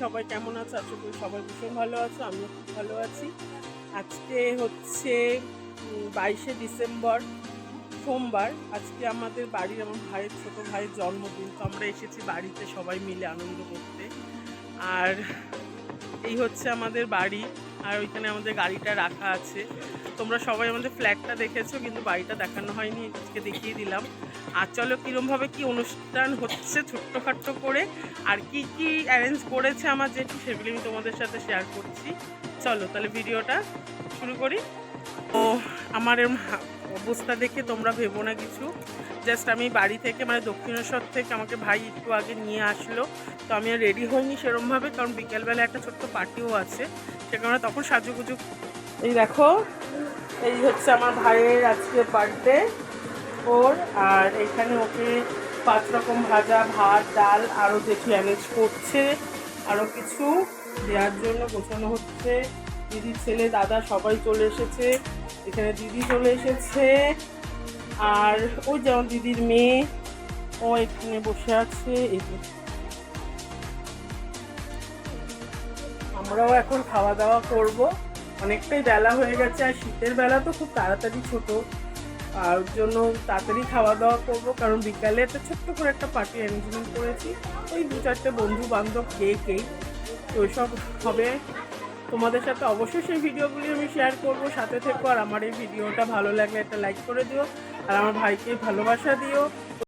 সবাই কেমন আছো? আশা করি সবাই ভীষণ ভালো আছো, আমিও খুব ভালো আছি। আজকে হচ্ছে 22শে ডিসেম্বর, সোমবার। আজকে আমাদের বাড়ির আমার ভাইয়ের ছোট ভাইয়ের জন্মদিন, তো আমরা এসেছি বাড়িতে সবাই মিলে আনন্দ করতে। আর এই হচ্ছে আমাদের বাড়ি, আর ওইখানে আমাদের গাড়িটা রাখা আছে। তোমরা সবাই আমাদের ফ্ল্যাটটা দেখেছো, কিন্তু বাড়িটা দেখানো হয়নি, আজকে দেখিয়ে দিলাম। আর চলো কীরমভাবে কি অনুষ্ঠান হচ্ছে ছোট্টখাট্টো করে, আর কি কি অ্যারেঞ্জ করেছে আমার জেঠু, সেগুলি আমি তোমাদের সাথে শেয়ার করছি। চলো তাহলে ভিডিওটা শুরু করি। ও আমার অবস্থা দেখে তোমরা ভেবো না কিছু, জাস্ট আমি বাড়ি থেকে মানে দক্ষিণেশ্বর থেকে আমাকে ভাই একটু আগে নিয়ে আসলো, তো আমি আর রেডি হইনি সেরমভাবে, কারণ বিকেলবেলা একটা ছোট্ট পার্টিও আছে, সে কারণে তখন সাজুগুজু। এই দেখো, এই হচ্ছে আমার ভাইয়ের আজকে বার্থডে ওর, আর এখানে ওকে 5 রকম ভাজা, ভাত, ডাল আরও যেটি অ্যারেঞ্জ করছে, আরও কিছু দেওয়ার জন্য গোছানো হচ্ছে। দিদির ছেলে দাদা সবাই চলে এসেছে, এখানে দিদি চলে এসেছে, আর ওই যেমন দিদির মেয়ে ও এখানে বসে আছে। এই আমরাও এখন খাওয়া দাওয়া করব, অনেকটাই বেলা হয়ে গেছে, আর শীতের বেলা তো খুব তাড়াতাড়ি ছোট, আর জন্য তাড়াতাড়ি খাওয়া দাওয়া করবো, কারণ বিকালে একটা ছোট্ট করে একটা পার্টি অ্যারেঞ্জমেন্ট করেছি, ওই 2-4টে বন্ধু বান্ধব কেক তো ওইসব হবে। তোমাদের সাথে অবশ্যই সেই ভিডিওগুলি আমি শেয়ার করবো, সাথে থেকো। আর আমার এই ভিডিওটা ভালো লাগলে একটা লাইক করে দিও, আর আমার ভাইকে ভালোবাসা দিও।